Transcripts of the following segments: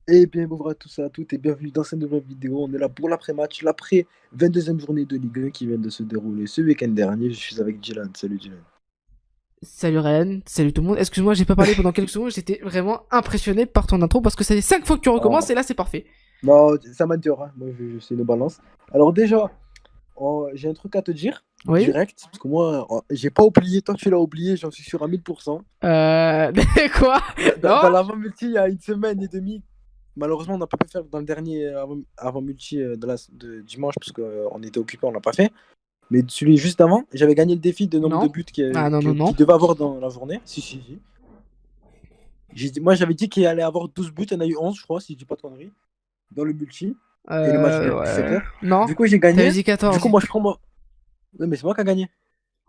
Eh bien, bonjour à tous et à toutes et bienvenue dans cette nouvelle vidéo. On est là pour l'après-match, l'après 22e journée de Ligue 1 qui vient de se dérouler ce week-end dernier. Je suis avec Dylan. Salut Dylan. Salut Ryan, salut tout le monde. Excuse-moi, j'ai pas parlé pendant quelques secondes, j'étais vraiment impressionné par ton intro parce que ça fait 5 fois que tu recommences Oh. et là c'est parfait. Non, ça m'attire, hein. Moi, je suis une balance. Alors déjà, j'ai un truc à te dire, Oui. direct, parce que moi, j'ai pas oublié. Toi, tu l'as oublié, j'en suis sûr à 1000%. Euh. Quoi? Non? Dans l'avant-multi, il y a une semaine et demie, malheureusement, on n'a pas pu faire dans le dernier avant-multi de dimanche, parce qu'on était occupé, on l'a pas fait. Mais celui juste avant, j'avais gagné le défi de nombre de Non? buts Ah non, non, non. qu'il devait avoir dans la journée. Si, si, si. Moi, j'avais dit qu'il allait avoir 12 buts, il y en a eu 11, je crois, si je dis pas de conneries, dans le multi. Et le match de Ouais. 17h. Non? Du coup, j'ai T'avais gagné. dit Du coup, 14. moi, je prends moi. Non, mais c'est moi qui a gagné.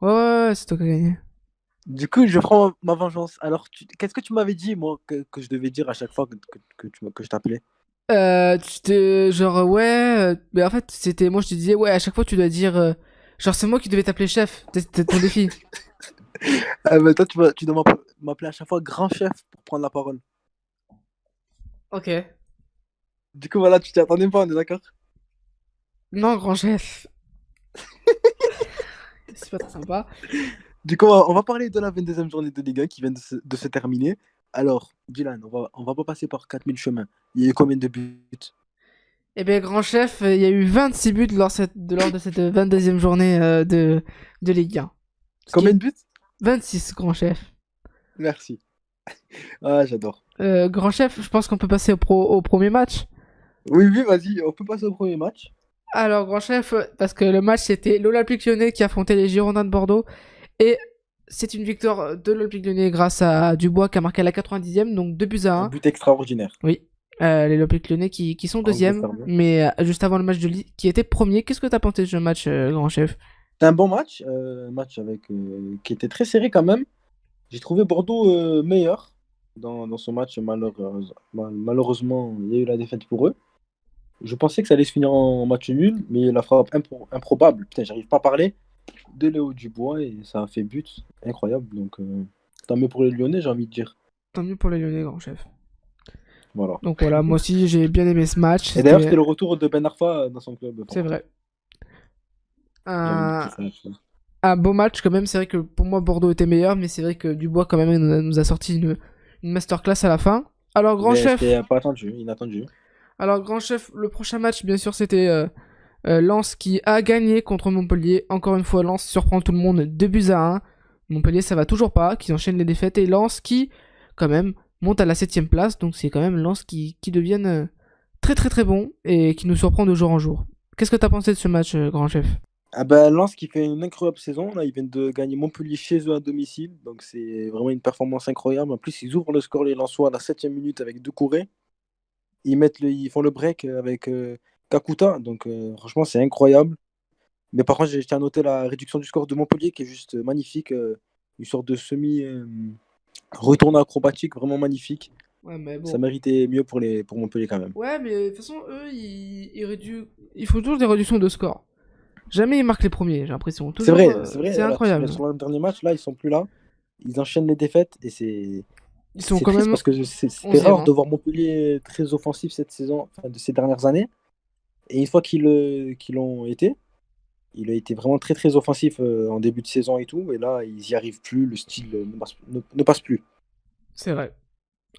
Ouais, ouais, ouais, c'est toi qui as gagné. Du coup, je prends ma vengeance. Alors, qu'est-ce que tu m'avais dit, moi, que je devais dire à chaque fois que je t'appelais? Tu te. Genre, ouais. Mais en fait, c'était. Moi je te disais, ouais, à chaque fois tu dois dire. Genre, c'est moi qui devais t'appeler chef. C'était ton défi. Ah, mais toi, tu dois m'appeler à chaque fois grand chef pour prendre la parole. Ok. Du coup, voilà, tu t'y attendais pas, on est d'accord? Non, grand chef. C'est pas très sympa. Du coup, on va parler de la 22e journée de Ligue 1 qui vient de se terminer. Alors, Dylan, on va pas passer par 4000 chemins. Il y a eu combien de buts? Eh bien, grand chef, il y a eu 26 buts lors de cette 22e journée de Ligue 1. Ce qui Combien est de buts? 26, grand chef. Merci. Ah, j'adore. Grand chef, je pense qu'on peut passer au premier match. Oui, oui, vas-y, on peut passer au premier match. Alors, grand chef, parce que le match c'était l'Olympique lyonnais qui affrontait les Girondins de Bordeaux. Et c'est une victoire de l'Olympique lyonnais grâce à Dubois qui a marqué à la 90e, donc 2 buts à Un 1. but extraordinaire. Oui. Les Olympiques lyonnais qui sont En gros deuxième, serveur. mais juste avant le match de qui était premier. Qu'est-ce que t'as pensé de ce match, grand chef? C'était un bon match, match qui était très serré quand même. J'ai trouvé Bordeaux meilleur dans ce match. Malheureusement, il y a eu la défaite pour eux. Je pensais que ça allait se finir en match nul, mais la frappe improbable, putain, j'arrive pas à parler, de Léo Dubois et ça a fait but. Incroyable. Donc, tant mieux pour les Lyonnais, j'ai envie de dire. Tant mieux pour les Lyonnais, grand chef. Voilà. Donc voilà, moi aussi j'ai bien aimé ce match. Et d'ailleurs, C'était. c'était le retour de Ben Arfa dans son club C'est français. vrai. J'ai envie de dire Un, ça. un beau match quand même. C'est vrai que pour moi Bordeaux était meilleur, mais c'est vrai que Dubois quand même nous a sorti une masterclass à la fin. Alors grand Mais chef. c'était pas attendu, inattendu. Alors grand chef, le prochain match bien sûr c'était Lens qui a gagné contre Montpellier. Encore une fois, Lens surprend tout le monde 2 buts à 1. Montpellier ça va toujours pas, qui enchaîne les défaites et Lens qui quand même monte à la 7ème place. Donc c'est quand même Lens qui deviennent très très très bon et qui nous surprend de jour en jour. Qu'est-ce que t'as pensé de ce match, grand chef? Ah ben, Lens qui fait une incroyable saison. Là, ils viennent de gagner Montpellier chez eux à domicile. Donc, c'est vraiment une performance incroyable. En plus, ils ouvrent le score, les Lensois, à la 7e minute avec Doucouré. Ils font le break avec Kakuta. Donc, franchement, c'est incroyable. Mais par contre, je tiens à noter la réduction du score de Montpellier qui est juste magnifique. Une sorte de semi-retourné acrobatique, vraiment magnifique. Ouais, mais Ça bon. méritait mieux pour Montpellier quand même. Ouais, mais de toute façon, eux, ils font toujours des réductions de score. Jamais ils marquent les premiers, j'ai l'impression. Toujours, C'est vrai. c'est Là, incroyable. sur le dernier match, là, ils sont plus là. Ils enchaînent les défaites et c'est Ils sont c'est quand triste même parce que c'était 11e, rare hein. de voir Montpellier très offensif cette saison, enfin, de ces dernières années. Et une fois qu'ils l'ont été, il a été vraiment très très offensif en début de saison et tout. Et là, ils y arrivent plus, le style ne passe plus. C'est vrai.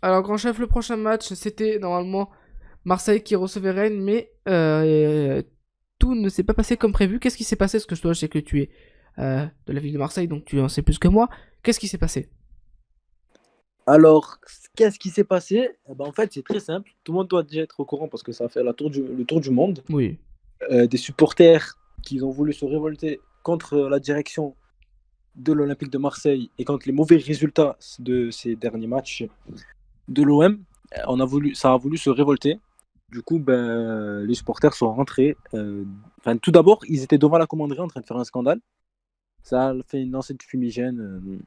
Alors, grand chef, le prochain match, c'était normalement Marseille qui recevait Rennes, mais tout ne s'est pas passé comme prévu. Qu'est-ce qui s'est passé? Parce que toi, je sais que tu es de la ville de Marseille, donc tu en sais plus que moi. Qu'est-ce qui s'est passé? Alors, qu'est-ce qui s'est passé? Eh ben, en fait, c'est très simple. Tout le monde doit déjà être au courant parce que ça a fait le tour du monde. Oui. Des supporters qui ont voulu se révolter contre la direction de l'Olympique de Marseille et contre les mauvais résultats de ces derniers matchs de l'OM, ça a voulu se révolter. Du coup, ben, les supporters sont rentrés. Enfin, tout d'abord, ils étaient devant la commanderie en train de faire un scandale. Ça a fait une lancée de fumigène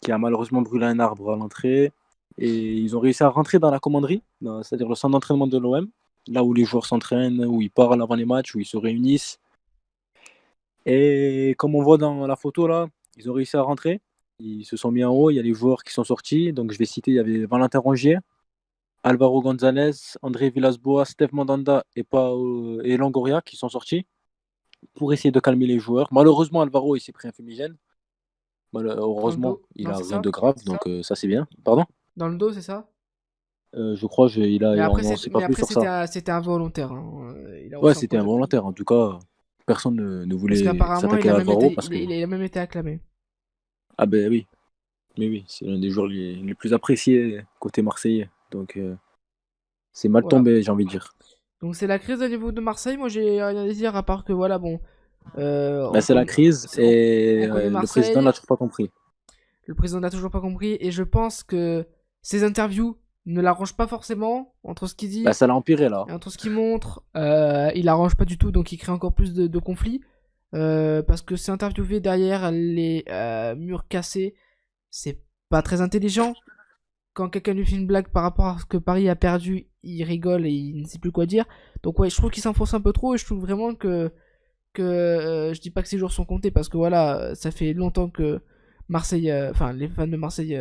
qui a malheureusement brûlé un arbre à l'entrée. Et ils ont réussi à rentrer dans la commanderie, c'est-à-dire le centre d'entraînement de l'OM, là où les joueurs s'entraînent, où ils parlent avant les matchs, où ils se réunissent. Et comme on voit dans la photo là, ils ont réussi à rentrer. Ils se sont mis en haut, il y a les joueurs qui sont sortis. Donc je vais citer, il y avait Valentin Rongier, Alvaro González, André Villas-Boas, Steve Mandanda et Longoria qui sont sortis pour essayer de calmer les joueurs. Malheureusement, Alvaro il s'est pris un fumigène. Dans le Heureusement, dos? il Non, a c'est rien ça? de grave, donc ça c'est bien. Pardon? Dans le dos, c'est ça? Je crois Mais on après, n'en c'est- sait mais pas plus après sur ça. c'était involontaire, hein. Il a Ouais, reçu un c'était projectile. involontaire. En tout cas, personne ne Parce voulait qu'apparemment, s'attaquer à Alvaro parce que il a même été acclamé. ah ben oui, mais oui, c'est l'un des joueurs les plus appréciés côté marseillais. Donc c'est mal Voilà. tombé, j'ai envie de dire. Donc c'est la crise au niveau de Marseille. Moi, j'ai rien à dire à part que voilà, bon, Bah, c'est la crise et on connaît le président n'a Marseille. toujours pas compris. Le président n'a toujours pas compris et je pense que ses interviews ne l'arrangent pas forcément entre ce qu'il Bah, dit ça l'a empiré là. et entre ce qu'il montre. Il arrange pas du tout, donc il crée encore plus de conflits. Parce que s'interviewer derrière les murs cassés, c'est pas très intelligent. Quand quelqu'un lui fait une blague par rapport à ce que Paris a perdu, il rigole et il ne sait plus quoi dire. Donc ouais, je trouve qu'il s'enfonce un peu trop et je trouve vraiment que je dis pas que ces jours sont comptés parce que voilà, ça fait longtemps que Marseille, enfin les fans de Marseille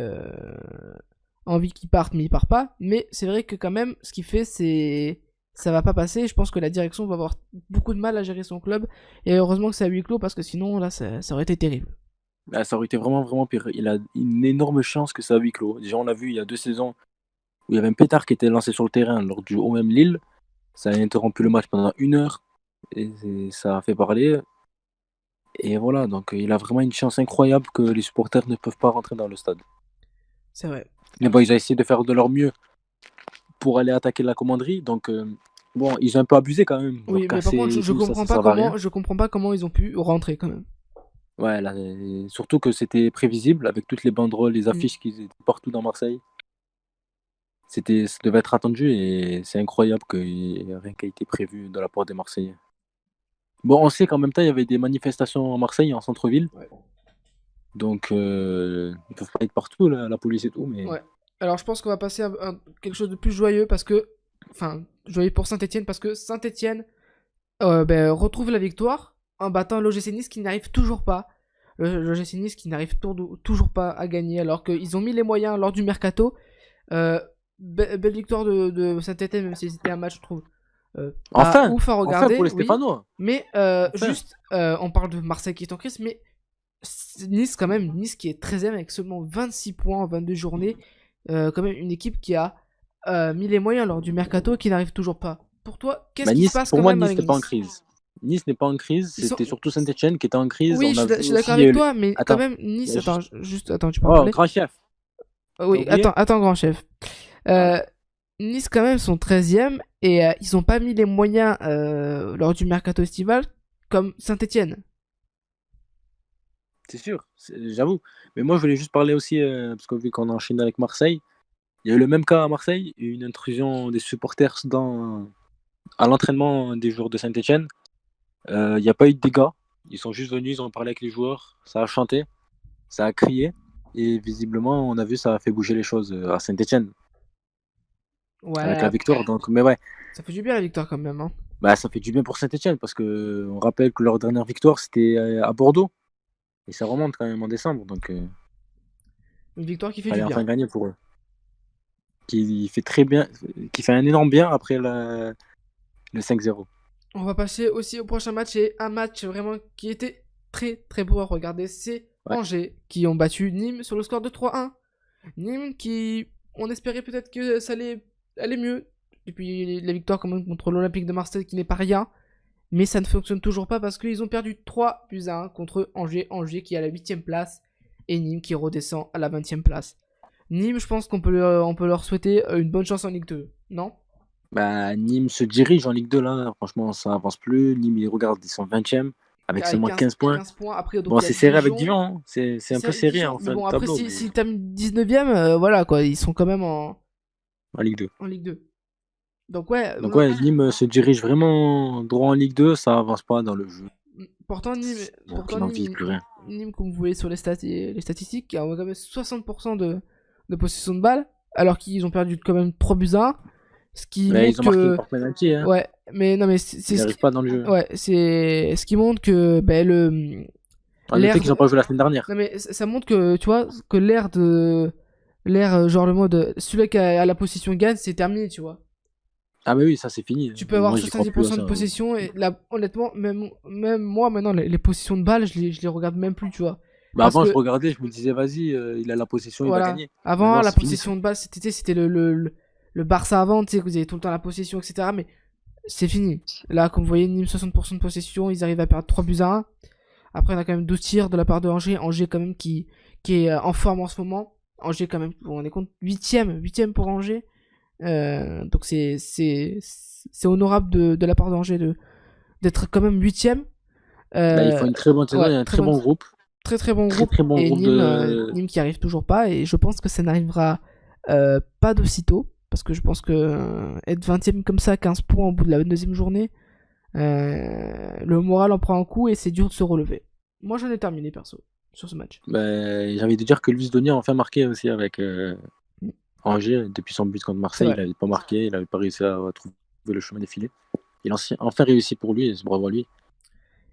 envie qu'ils partent, mais ils partent pas. Mais c'est vrai que quand même, ce qu'il fait, c'est ça va pas passer. Je pense que la direction va avoir beaucoup de mal à gérer son club et heureusement que c'est à huis clos parce que sinon là, ça aurait été terrible. Bah, ça aurait été vraiment, vraiment pire. Il a une énorme chance que ça à huis clos. Déjà, on l'a vu il y a 2 saisons où il y avait un pétard qui était lancé sur le terrain lors du OM Lille. Ça a interrompu le match pendant 1 heure et ça a fait parler. Et voilà, donc il a vraiment une chance incroyable que les supporters ne peuvent pas rentrer dans le stade. C'est vrai. Mais bon, ils ont essayé de faire de leur mieux pour aller attaquer la commanderie. Donc, bon, ils ont un peu abusé quand même. Genre Oui, mais par casser contre, et tout, ça comprends pas servait à rien. comment, je comprends pas comment ils ont pu rentrer quand même. Ouais, là, surtout que c'était prévisible avec toutes les banderoles, les Mm. affiches qui étaient partout dans Marseille. Ça devait être attendu et c'est incroyable qu'il n'y ait rien qui a été prévu de la part des Marseillais. Bon, on sait qu'en même temps, il y avait des manifestations à Marseille, en centre-ville. Ouais. Donc, ils peuvent pas être partout, la police et tout. Mais Ouais. Alors je pense qu'on va passer à quelque chose de plus joyeux parce que, enfin, joyeux pour Saint-Etienne parce que Saint-Etienne retrouve la victoire en battant l'OGC Nice qui n'arrive toujours pas. L'OGC Nice qui n'arrive toujours pas à gagner alors qu'ils ont mis les moyens lors du mercato. Belle victoire de Saint-Etienne même si c'était un match je trouve pas enfin, ouf à enfin regarder, pour les oui. Stéphanois. Mais Enfin. juste, on parle de Marseille qui est en crise, mais Nice quand même, Nice qui est 13ème avec seulement 26 points en 22 journées. Quand même une équipe qui a mis les moyens lors du mercato qui n'arrive toujours pas. Pour toi, qu'est-ce qui se passe Pour quand moi, même Nice avec n'est pas en Nice? crise. Nice n'est pas en crise, Ils sont... c'était surtout Saint-Etienne qui était en crise. Oui, On a je vu suis d'accord aussi. avec toi, mais quand Attends, même, Nice. Attends, attends, tu peux en oh, parler? grand chef. Oui, oublié attends, grand chef. Nice, quand même, sont 13ème et ils n'ont pas mis les moyens lors du mercato estival comme Saint-Etienne. C'est sûr, j'avoue. Mais moi, je voulais juste parler aussi, parce que vu qu'on enchaîne avec Marseille, il y a eu le même cas à Marseille, une intrusion des supporters à l'entraînement des joueurs de Saint-Etienne. Il n'y a pas eu de dégâts. Ils sont juste venus, ils ont parlé avec les joueurs, ça a chanté, ça a crié. Et visiblement, on a vu, ça a fait bouger les choses à Saint-Etienne avec la Ouais, victoire. Donc, mais ouais, ça fait du bien la victoire quand même. Hein. bah, ça fait du bien pour Saint-Etienne parce que on rappelle que leur dernière victoire, c'était à Bordeaux. Et ça remonte quand même en décembre. Donc, Une victoire qui fait du fallait bien. enfin gagner pour eux. Qui fait très bien, qui fait un énorme bien après le 5-0. On va passer aussi au prochain match et un match vraiment qui était très très beau à regarder. C'est Ouais. Angers qui ont battu Nîmes sur le score de 3-1. Nîmes qui, on espérait peut-être que ça allait aller mieux depuis la victoire quand même contre l'Olympique de Marseille qui n'est pas rien. Mais ça ne fonctionne toujours pas parce qu'ils ont perdu 3-1 contre Angers. Angers qui est à la 8ème place et Nîmes qui redescend à la 20ème place. Nîmes, je pense qu'on peut leur souhaiter une bonne chance en Ligue 2, non? Bah, Nîmes se dirige en Ligue 2 là. Franchement, ça avance plus. Nîmes, ils sont 20e avec seulement 15 points. 15 points. Après, donc, Bon, il y a c'est serré avec Dijon. Dijon. Hein. C'est un peu avec serré Dijon. en Mais fin bon, de après, tableau. si t'as 19ème, voilà quoi, ils sont quand même en Ligue 2. Ligue 2. Donc ouais, Donc ouais, Nîmes se dirige vraiment droit en Ligue 2. Ça avance pas dans le jeu. pourtant Nîmes, Aucune envie, plus rien. Nîmes, comme vous voyez sur les statistiques, a quand même 60% de possession de balle, alors qu'ils ont perdu quand même 3-1. Ce qui Ouais, montre ils ont marqué que... par penalty. Hein. Ouais, mais non, mais Ils c'est n'arrivent pas dans le jeu. Ouais, c'est ce qui montre que Le fait qu'ils n'ont pas joué la semaine dernière. Non mais ça montre que tu vois que l'ère de L'air, genre le mode, celui qui a la possession gagne, c'est terminé, tu vois. Ah, mais oui, ça c'est fini. Tu peux avoir Moi, j'y crois plus à 70% de ça. possession, et là, honnêtement, même moi, maintenant, les possessions de balles, je les regarde même plus, tu vois. Bah, Parce avant, je que, regardais, je me disais, vas-y, il a la possession, il va voilà, gagner. avant, Maintenant, la c'est fini ça. possession de balles, c'était le Barça avant, tu sais, que vous avez tout le temps la possession, etc. Mais c'est fini. Là, comme vous voyez, Nîmes, 60% de possession, ils arrivent à perdre 3 buts à 1. Après, on a quand même 12 tirs de la part de Angers. Angers, quand même, qui est en forme en ce moment. Angers, quand même, on est compte 8ème pour Angers. Donc, c'est honorable de la part d'Angers d'être quand même 8ème. Bah, ils font une très bonne saison, Ouais, il y a un très très bon, bon groupe. très très bon Très groupe. très bon Et groupe de. Nîmes qui arrive toujours pas. Et je pense que ça n'arrivera pas d'aussitôt. Parce que je pense que être 20ème comme ça, 15 points au bout de la 22e journée, le moral en prend un coup et c'est dur de se relever. Moi, j'en ai terminé perso sur ce match. Bah, j'ai envie de dire que Luis Donia a enfin marqué aussi avec Angers. Depuis son but contre C'est Marseille, il vrai. n'avait pas marqué, il n'avait pas réussi à trouver le chemin défilé. Il a enfin réussi pour lui, et bravo à lui.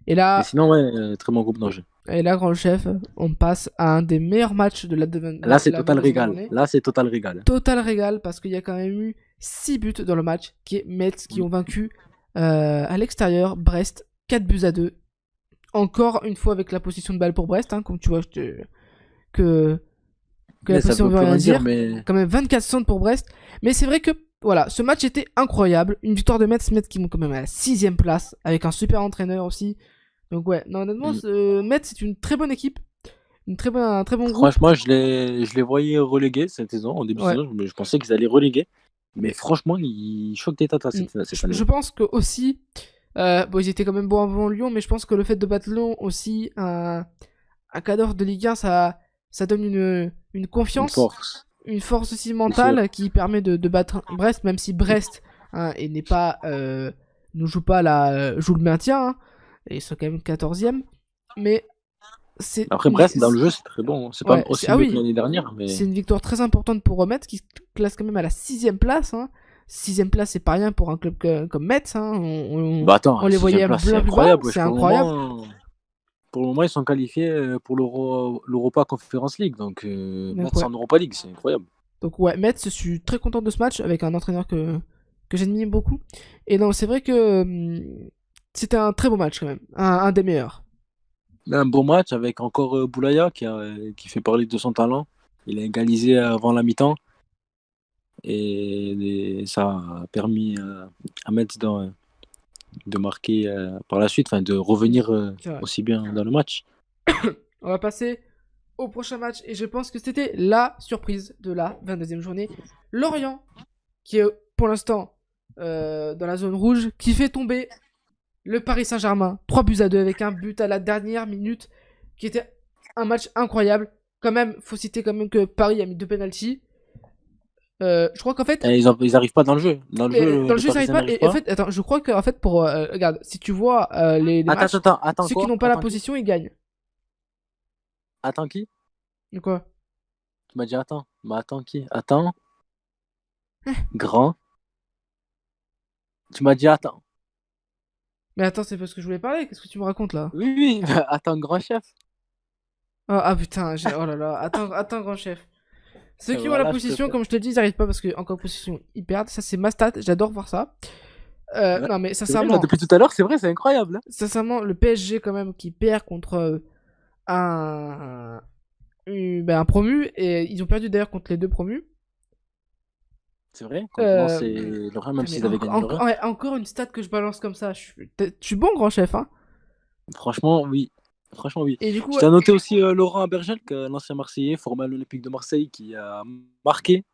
Et Mais là, sinon, ouais, très bon groupe d'Angers. grand chef, on passe à un des meilleurs matchs de Là, c'est la total 22e régal. journée. Là, c'est total régal. Total régal parce qu'il y a quand même eu 6 buts dans le match, qui est Metz qui Oui. ont vaincu à l'extérieur Brest 4 buts à 2. Encore une fois avec la position de balle pour Brest, hein, comme tu vois, que la Mais ça position veut veut plus rien rien dire, dire. mais Quand même 24 centres pour Brest. Mais c'est vrai que voilà, ce match était incroyable. Une victoire de Metz qui monte quand même à la 6ème place, avec un super entraîneur aussi. Donc ouais, non, honnêtement, Metz c'est une très bonne équipe. Un très bon groupe. franchement, je les voyais relégués cette saison. En début de Ouais. saison, je pensais qu'ils allaient reléguer. Mais franchement, ils choquent des tatas cette année. Je pense que aussi, bon, ils étaient quand même bons avant Lyon, mais je pense que le fait de battre Lyon aussi, un cadre de Ligue 1, ça donne une Une confiance, force. une force aussi C'est sûr. mentale qui permet de battre Brest, même si Brest et n'est pas, nous joue pas joue le maintien, hein, et ils sont quand même 14e, mais c'est Après, Brest, dans le jeu, c'est très bon. C'est pas ouais, aussi ah mieux que oui, l'année dernière, mais c'est une victoire très importante pour Metz qui se classe quand même à la 6ème place. Hein. 6ème place, c'est pas rien pour un club comme Metz. Hein. bah attends, On les voyait sixième place, c'est bien plus bas, incroyable. c'est Pour le incroyable. moment, ils sont qualifiés pour l'Europa Conference League. Donc, Donc, Metz ouais. en Europa League, c'est incroyable. Donc, ouais, Metz, je suis très content de ce match avec un entraîneur que j'admire beaucoup. Et non, c'est vrai que c'était un très beau match quand même, un des meilleurs. Un beau match avec encore Boulaya qui fait parler de son talent. Il a égalisé avant la mi-temps et ça a permis à Metz de marquer par la suite, enfin de revenir aussi bien dans le match. On va passer au prochain match et je pense que c'était la surprise de la 22e journée. Lorient, qui est pour l'instant dans la zone rouge, qui fait tomber le Paris Saint-Germain 3 buts à 2 avec un but à la dernière minute qui était un match incroyable. Quand même, faut citer quand même que Paris a mis 2 penalties. Je crois qu'en fait, Et ils arrivent pas dans le jeu. Dans le jeu, ils Parisien n'arrivent pas. n'arrive Et en pas. fait, attends, je crois qu'en fait, pour regarde, si tu vois les matchs, Attends ceux qui quoi? n'ont pas la Attends qui? position, ils gagnent. Attends qui? De quoi? Tu m'as dit attends. Bah attends qui? Attends. Grand. Tu m'as dit attends. Mais attends, c'est parce que je voulais parler. Qu'est-ce que tu me racontes là? Oui, oui, attends, grand chef. Putain, oh là là, attends, grand chef. Ceux qui ont la Voilà, je position, préfère. comme je te dis, ils n'arrivent pas parce qu'en position, ils perdent. Ça, c'est ma stat. J'adore voir ça. Ouais. Non, mais C'est vrai, là, depuis tout à l'heure, c'est vrai, c'est incroyable. Hein. sincèrement, le PSG, quand même, qui perd contre un, un promu. Et ils ont perdu d'ailleurs contre les deux promus. C'est vrai, contre Lens Euh, et Lorient, même mais s'ils avaient gagné Lorient. ouais, encore une stat que je balance comme ça. Je suis bon, grand chef. Hein. Franchement, oui. Franchement, oui. Et du coup, Je t'ai noté aussi Laurent Abergel, l'ancien Marseillais, formé à l'Olympique de Marseille, qui a marqué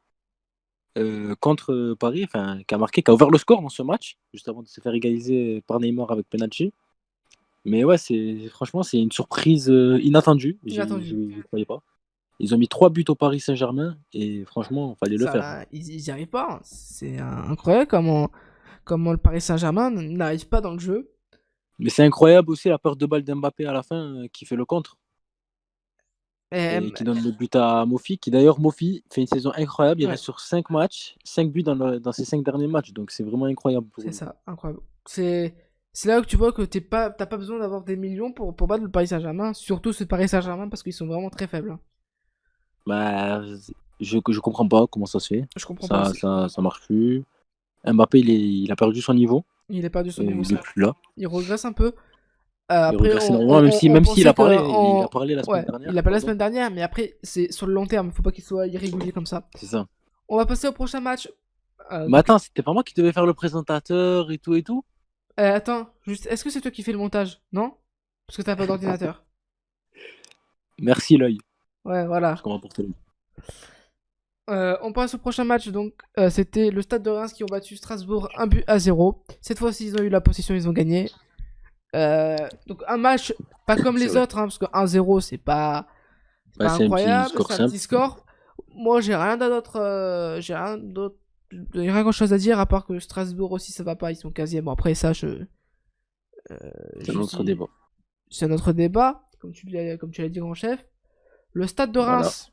contre Paris, enfin, qui a ouvert le score dans ce match, juste avant de se faire égaliser par Neymar avec penalty. Mais ouais, franchement, c'est une surprise inattendue. inattendu. Je croyais pas. Ils ont mis 3 buts au Paris Saint-Germain et franchement, il fallait le faire. Ça, ils y arrivent pas. Hein. C'est incroyable comment le Paris Saint-Germain n'arrive pas dans le jeu. Mais c'est incroyable aussi la perte de balle d'Mbappé à la fin qui fait le contre et qui donne le but à Mofi. Qui d'ailleurs, Mofi fait une saison incroyable. Il ouais. reste sur 5 matchs, 5 buts dans ses 5 derniers matchs. Donc c'est vraiment incroyable pour C'est lui. ça, incroyable. C'est là que tu vois que t'as pas besoin d'avoir des millions pour battre le Paris Saint-Germain. Surtout ce Paris Saint-Germain parce qu'ils sont vraiment très faibles. Hein. Bah, Je comprends pas comment ça se fait. Je comprends pas aussi. Ça marche plus. Mbappé, il a perdu son niveau. Il a perdu son niveau, Il est ça. plus là. Il regresse un peu. Il Après, regresse énormément, même s'il pensait a que parlé. Il a parlé la semaine ouais, dernière. il a pas la semaine dernière, mais après, c'est sur le long terme. Faut pas qu'il soit irrégulier comme ça. C'est ça. On va passer au prochain match. Mais attends, c'était pas moi qui devais faire le présentateur et tout et tout? Attends, juste, est-ce que c'est toi qui fais le montage? Non? Parce que t'as pas d'ordinateur. Merci l'œil. Ouais, voilà. Je comprends pour tout le monde. On passe au prochain match. Donc, c'était le Stade de Reims qui ont battu Strasbourg 1-0. Cette fois-ci, ils ont eu la possession, ils ont gagné. Donc, un match pas comme les autres, hein, parce que 1-0, c'est pas incroyable. C'est un petit score. Moi, j'ai rien d'autre. J'ai rien grand chose à dire à part que Strasbourg aussi ça va pas, ils sont 15e. Bon, après ça, c'est un autre débat. C'est un autre débat, comme tu l'as dit, grand chef. Le Stade de Reims,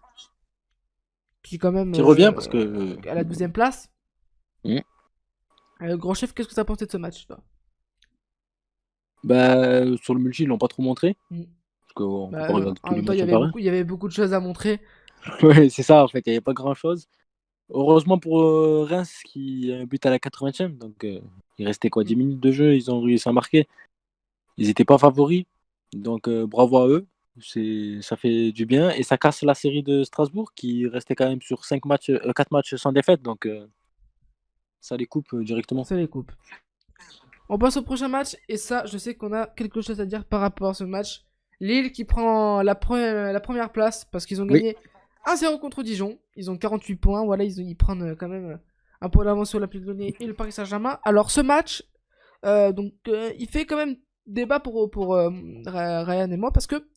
qui quand même. Qui revient parce que. À la 12e place. Grand chef, qu'est-ce que tu as pensé de ce match toi? Bah, sur le multi, ils l'ont pas trop montré. Parce que, en même temps, il y avait beaucoup de choses à montrer. Ouais, c'est ça, en fait, il n'y avait pas grand-chose. Heureusement pour Reims qui a un but à la 80e, donc il restait 10 minutes de jeu, ils ont réussi à marquer. Ils n'étaient pas favoris, donc bravo à eux, ça fait du bien et ça casse la série de Strasbourg qui restait quand même sur 4 matchs sans défaite, donc ça les coupe directement. Ça les coupe. On passe au prochain match et ça, je sais qu'on a quelque chose à dire par rapport à ce match. Lille qui prend la première place parce qu'ils ont gagné 1-0 contre Dijon. Ils ont 48 points. Voilà, ils prennent quand même un point d'avance sur l'Olympique Lyonnais et le Paris Saint-Germain. Alors, ce match, il fait quand même débat pour Ryan et moi parce que,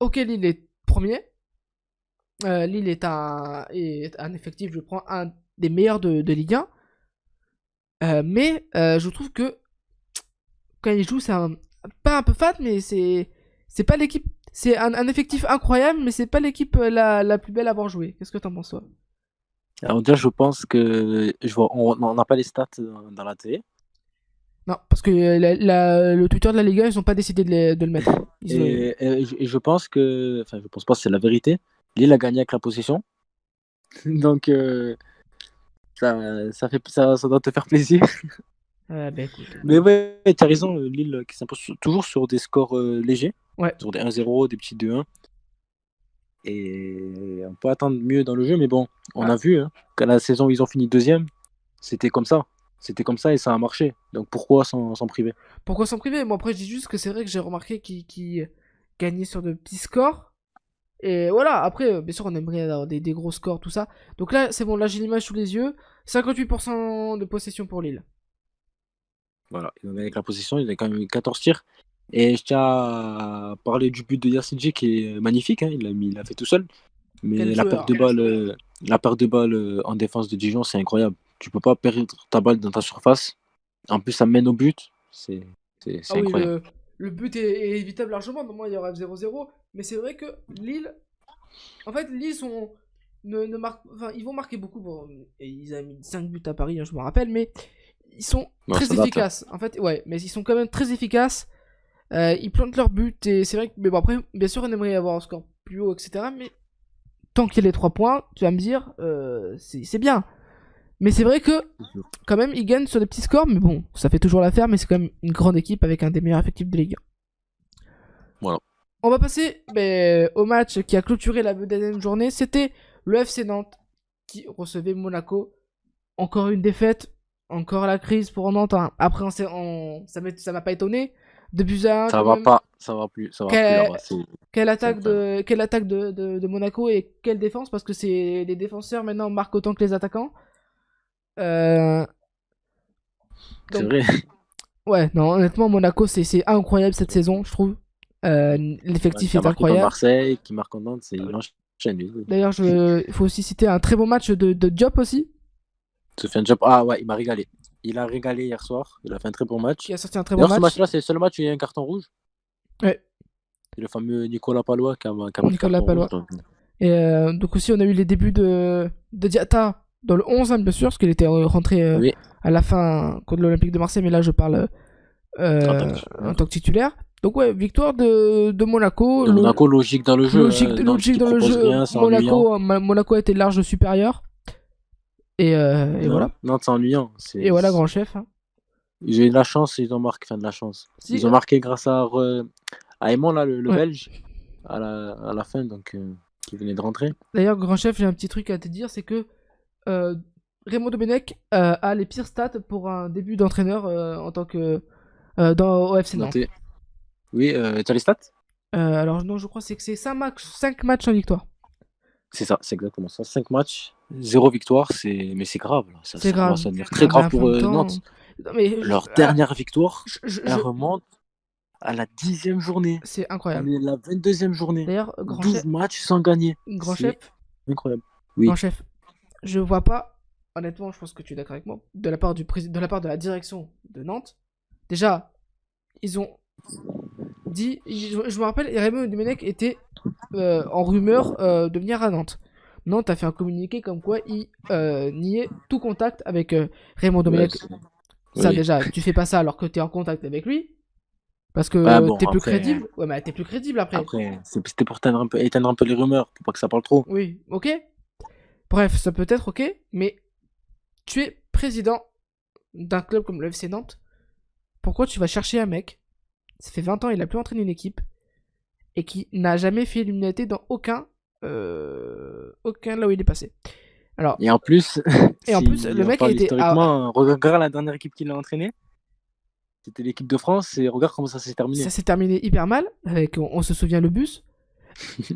ok, Lille est premier. Lille est un effectif, je prends, un des meilleurs de Ligue 1. Mais je trouve que quand il joue, c'est pas un peu fat, mais c'est pas l'équipe. C'est un effectif incroyable, mais c'est pas l'équipe la plus belle à avoir joué. Qu'est-ce que t'en penses, toi? Alors déjà, je pense que on n'a pas les stats dans la télé. Non, parce que le Twitter de la Liga, ils ont pas décidé de le mettre. Et je pense que, enfin, je pense pas que c'est la vérité. Lille a gagné avec la possession, donc ça doit te faire plaisir. Écoute. Mais ouais, tu as raison, Lille qui s'impose toujours sur des scores légers, sur des 1-0, des petits 2-1. Et on peut attendre mieux dans le jeu, mais bon, on a vu qu'à la saison où ils ont fini deuxième, c'était comme ça. C'était comme ça et ça a marché. Donc pourquoi s'en priver? Pourquoi s'en priver? Moi après je dis juste que c'est vrai que j'ai remarqué qu'ils gagnaient sur de petits scores. Et voilà, après, bien sûr, on aimerait avoir des gros scores, tout ça. Donc là, c'est bon, là j'ai l'image sous les yeux. 58% de possession pour Lille. Voilà, avec la possession, il a quand même eu 14 tirs. Et je tiens à parler du but de Yassindji qui est magnifique, hein, il l'a fait tout seul. Mais la perte de balle en défense de Dijon, c'est incroyable. Tu peux pas perdre ta balle dans ta surface. En plus, ça mène au but. C'est incroyable. Oui, le but est évitable largement. Normalement, il y aura 0-0. Mais c'est vrai que Lille. En fait, Lille ils vont marquer beaucoup. Bon, et ils ont mis 5 buts à Paris, hein, je me rappelle. Mais ils sont très efficaces. En fait, ouais, mais ils sont quand même très efficaces. Ils plantent leur but. Et c'est vrai que. Mais bon, après, bien sûr, on aimerait avoir un score plus haut, etc. Mais tant qu'il y a les 3 points, tu vas me dire, c'est bien. Mais c'est vrai que, quand même, ils gagnent sur des petits scores. Mais bon, ça fait toujours l'affaire. Mais c'est quand même une grande équipe avec un des meilleurs effectifs de Ligue 1. Voilà. On va passer au match qui a clôturé la deuxième journée. C'était le FC Nantes qui recevait Monaco. Encore une défaite. Encore la crise pour Nantes. Hein. Après, ça m'a pas étonné. 2-1. Ça va plus. Quelle attaque de Monaco et quelle défense, parce que les défenseurs maintenant marquent autant que les attaquants. C'est vrai. Ouais, non, honnêtement, Monaco, c'est incroyable cette saison, je trouve. L'effectif est incroyable. Marseille, qui marque en Nantes, il enchaîne. D'ailleurs, il faut aussi citer un très bon match de Diop aussi. Sofiane Diop, ah ouais, il m'a régalé. Il a régalé hier soir, il a fait un très bon match. Il a sorti un très bon match. Ce match-là, c'est le seul match où il y a un carton rouge. Ouais. C'est le fameux Nicolas Palois qui a Nicolas Palois. Et donc aussi, on a eu les débuts de Diatta dans le 11, bien sûr, parce qu'il était rentré à la fin contre l'Olympique de Marseille, mais là, je parle en tant que titulaire. Donc ouais, victoire de Monaco. Monaco, logique dans le jeu. Logique dans le jeu. Rien, Monaco a été large supérieur. Et voilà. Non, c'est ennuyant. Et voilà, grand chef. Hein. J'ai eu de la chance, ils ont marqué. Enfin, de la chance. Si, ils ont marqué grâce à Aymon, là, le Belge, à la fin, donc qui venait de rentrer. D'ailleurs, grand chef, j'ai un petit truc à te dire, c'est que Raymond Domenech a les pires stats pour un début d'entraîneur en tant que au FC Nantes. Oui, tu as les stats alors non, je crois que c'est 5 matchs en victoire. C'est ça, c'est exactement ça. 5 matchs, 0 victoire, mais c'est grave. Là. C'est grave. Ça devient très grave pour Nantes. Non, mais leur dernière victoire, elle remonte à la 10e journée. C'est incroyable. On est la 22e journée. D'ailleurs, 12 matchs sans gagner. Grand chef. Incroyable. Oui. Grand chef, je vois pas, honnêtement, je pense que tu es d'accord avec moi, de la part de la direction de Nantes. Déjà, ils ont dit, je me rappelle, Raymond Domenech était en rumeur de venir à Nantes. Nantes a fait un communiqué comme quoi il niait tout contact avec Raymond Domenech. Ça déjà, tu fais pas ça alors que t'es en contact avec lui. Parce que t'es plus crédible. Ouais, mais t'es plus crédible après. Après, c'était pour éteindre un peu les rumeurs, pour pas que ça parle trop. Oui, ok. Bref, ça peut être ok, mais tu es président d'un club comme le FC Nantes. Pourquoi tu vas chercher un mec, ça fait 20 ans, il a plus entraîné une équipe, et qui n'a jamais fait l'unité dans aucun là où il est passé. Alors, et en plus, le mec a été... Historiquement, regarde la dernière équipe qu'il a entraînée. C'était l'équipe de France, et regarde comment ça s'est terminé. Ça s'est terminé hyper mal, avec, on se souvient, le bus.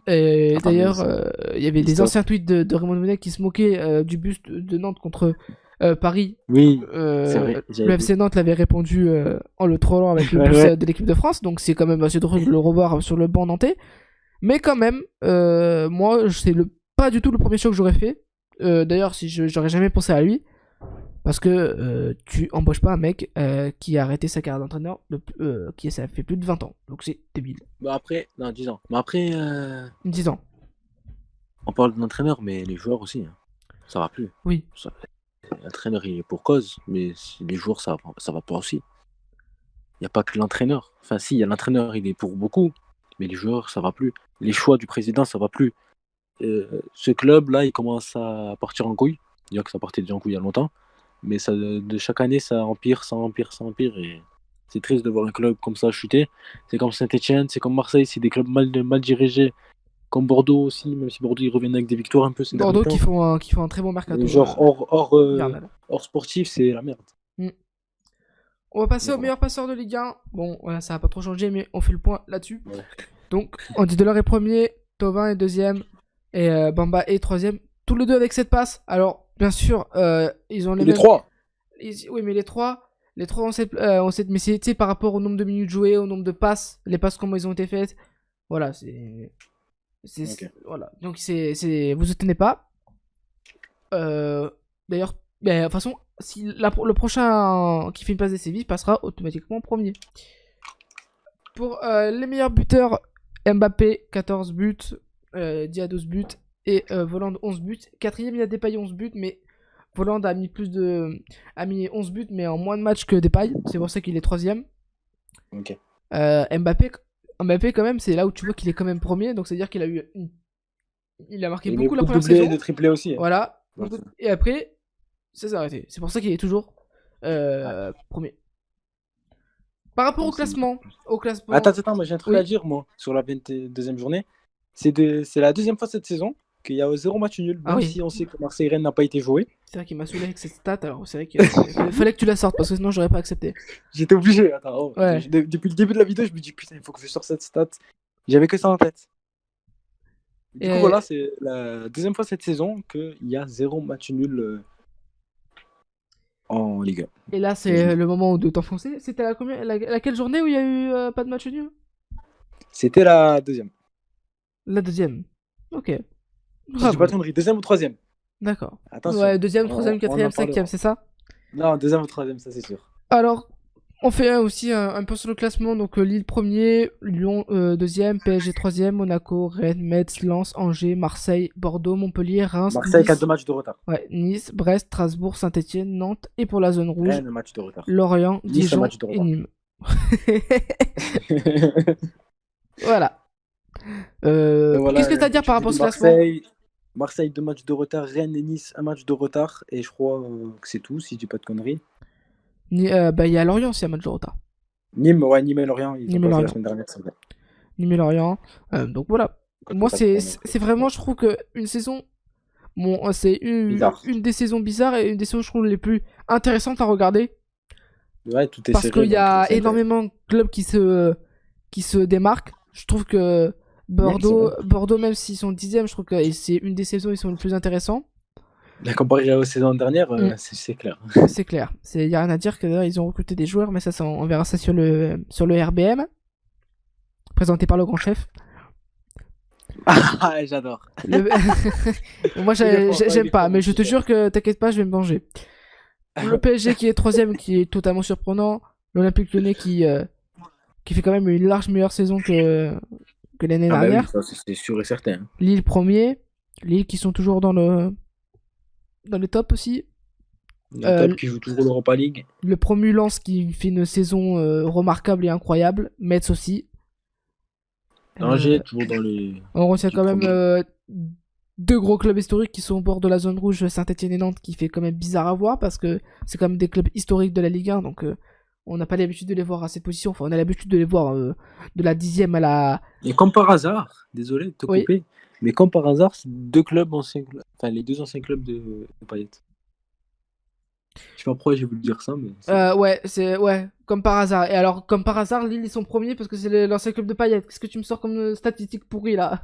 Et d'ailleurs, il y avait des anciens tweets de Raymond Domenech qui se moquaient du bus de Nantes contre Paris. Oui, c'est vrai. Le FC Nantes l'avait répondu en le trollant avec le bus de l'équipe de France, donc c'est quand même assez drôle de le revoir sur le banc nantais. Mais quand même, moi, c'est pas du tout le premier choix que j'aurais fait. D'ailleurs, si j'aurais jamais pensé à lui. Parce que tu embauches pas un mec qui a arrêté sa carrière d'entraîneur ça fait plus de 20 ans. Donc c'est débile. Bah après, non, 10 ans. Mais après... 10 ans. On parle d'un entraîneur, mais les joueurs aussi. Hein. Ça va plus. Oui. L'entraîneur, il est pour cause, mais les joueurs, ça va pas aussi. Il n'y a pas que l'entraîneur. Enfin, si, il y a l'entraîneur, il est pour beaucoup, mais les joueurs, ça va plus. Les choix du président, ça va plus. Ce club-là, il commence à partir en couille. Dire que ça partait déjà en couille il y a longtemps. Mais ça, de chaque année, ça empire. Et c'est triste de voir un club comme ça chuter. C'est comme Saint-Etienne, c'est comme Marseille, c'est des clubs mal dirigés. Comme Bordeaux aussi, même si Bordeaux ils reviennent avec des victoires un peu. Bordeaux qui font un très bon mercato. Genre hors sportif, c'est la merde. On va passer au meilleur passeur de Ligue 1. Bon, voilà, ça va pas trop changer, mais on fait le point là-dessus. Ouais. Donc, Andy Delors est premier, Thauvin est deuxième, et Bamba est troisième. Tous les deux avec 7 passes. Alors, bien sûr, ils ont les trois. Oui, mais les trois ont 7, mais c'est par rapport au nombre de minutes jouées, au nombre de passes, les passes comment ils ont été faites. Voilà, okay. Voilà. Donc vous étonnez pas. D'ailleurs, de toute façon, si le prochain qui fait une passe décisive passera automatiquement premier. Pour les meilleurs buteurs, Mbappé 14 buts, Dia 12 buts et Voland 11 buts. Quatrième, il a Depay 11 buts, mais Voland a mis 11 buts, mais en moins de matchs que Depay. C'est pour ça qu'il est troisième. Ok. Mbappé, quand même, c'est là où tu vois qu'il est quand même premier, donc c'est-à-dire qu'il a il a marqué beaucoup la première saison. De triplé aussi. Hein. Voilà. Et après, ça s'est arrêté. C'est pour ça qu'il est toujours premier. Par rapport au classement. Attends, moi j'ai un truc à dire, moi, sur la 22e journée. C'est la deuxième fois cette saison qu'il y a 0 match nul, même si on sait que Marseille-Rennes n'a pas été joué. C'est vrai qu'il m'a saoulé avec cette stat, alors c'est vrai qu'il fallait que tu la sortes, parce que sinon j'aurais pas accepté. J'étais obligé, attends. Ouais. Depuis le début de la vidéo, je me dis putain, il faut que je sorte cette stat. J'avais que ça en tête. Du coup, voilà, c'est la deuxième fois cette saison qu'il y a 0 match nul en Ligue 1. Et là, c'est le moment de t'enfoncer. C'était laquelle journée où il y a eu pas de match nul ? C'était la deuxième. La deuxième. Ok. Je dis pas de conneries, deuxième ou troisième ? D'accord. Attention. Ouais, deuxième, troisième, quatrième, cinquième, c'est ça ? Non, deuxième ou troisième, ça c'est sûr. Alors, on fait aussi un peu sur le classement. Donc Lille premier, Lyon deuxième, PSG troisième, Monaco, Rennes, Metz, Lens, Angers, Marseille, Bordeaux, Montpellier, Reims, Marseille Nice, a 2 matchs de retard. Ouais, Nice, Brest, Strasbourg, Saint-Etienne, Nantes et pour la zone rouge, Rennes, match de retard. Lorient, Dijon et Nîmes. Voilà. Voilà, Qu'est-ce que tu as à dire tu par dis rapport à ce classement? Marseille 2 matchs de retard, Rennes et Nice 1 match de retard, et je crois que c'est tout, si je dis pas de conneries. Bah, il y a Lorient aussi à match de retard. Nîmes, ouais, Nîmes et Lorient, ils ont Nîmes et pas joué la Lorient. semaine dernière, c'est vrai. Nîmes et Lorient. Donc voilà. Quand Moi, t'as pas de c'est vraiment, je trouve que une saison. Bon, c'est bizarre. une des saisons bizarres et une des saisons, je trouve, les plus intéressantes à regarder. Ouais, tout est Parce qu'il serré, y donc a c'est intéressant. énormément de clubs qui se démarquent. Je trouve que Ouais, c'est vrai. Bordeaux, même s'ils sont 10e, je trouve que c'est une des saisons où ils sont les plus intéressants. La comparé aux saisons dernières, Mm, c'est clair. c'est clair. Il n'y a rien à dire que d'ailleurs, ils ont recruté des joueurs, mais ça, on verra ça sur le RBM, présenté par le grand chef. Ah, j'adore. Le- Moi, Il est fort, il j'aime est pas, fort, mais le je te super. jure que t'inquiète pas, je vais me venger. Le PSG qui est 3ème, qui est totalement surprenant. L'Olympique Lyonnais qui fait quand même une large meilleure saison que l'année Ah bah oui, dernière. ça c'est sûr et certain. Lille premier. Lille qui sont toujours dans le top aussi. Le Euh, top qui joue toujours l'Europa League. le promu Lens qui fait une saison remarquable et incroyable. Metz aussi. Euh, Angers, toujours dans les on retient 10 quand même premiers. deux gros clubs historiques qui sont au bord de la zone rouge, Saint-Etienne et Nantes, qui fait quand même bizarre à voir parce que c'est quand même des clubs historiques de la Ligue 1, donc on n'a pas l'habitude de les voir à cette position. Enfin, on a l'habitude de les voir de la 10e à la. Et comme par hasard, désolé de te Oui. couper, mais comme par hasard, c'est deux clubs anciens, enfin les deux anciens clubs de Payet. Je sais pas pourquoi j'ai voulu dire ça, mais Ouais, c'est ouais, comme par hasard. Et alors, comme par hasard, Lille ils sont premiers parce que c'est l'ancien club de Payet. Qu'est-ce que tu me sors comme statistique pourrie là?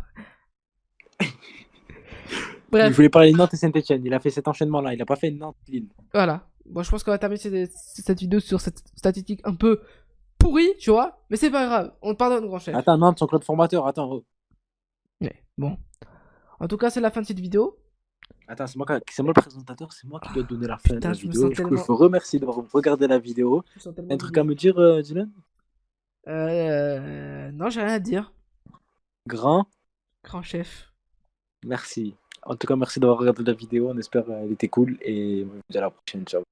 je Bref, voulais parler de Nantes et Saint-Etienne. Il a fait cet enchaînement-là. Il a pas fait Nantes-Lille. voilà. Bon, je pense qu'on va terminer cette vidéo sur cette statistique un peu pourrie, tu vois. Mais c'est pas grave, on te pardonne, grand chef. Attends, Nantes, son club formateur. Attends, oh. Ouais, bon. En tout cas, c'est la fin de cette vidéo. Attends, c'est moi le présentateur. C'est moi qui dois donner la fin de Putain, la je me vidéo. sens Du coup, je tellement. vous remercie d'avoir regardé la vidéo. Je me sens tellement Un truc à humilié. me dire, Dylan? Non, j'ai rien à dire. Grand, Grand chef. merci. En tout cas, merci d'avoir regardé la vidéo. On espère qu'elle était cool et on se dit à la prochaine. Ciao.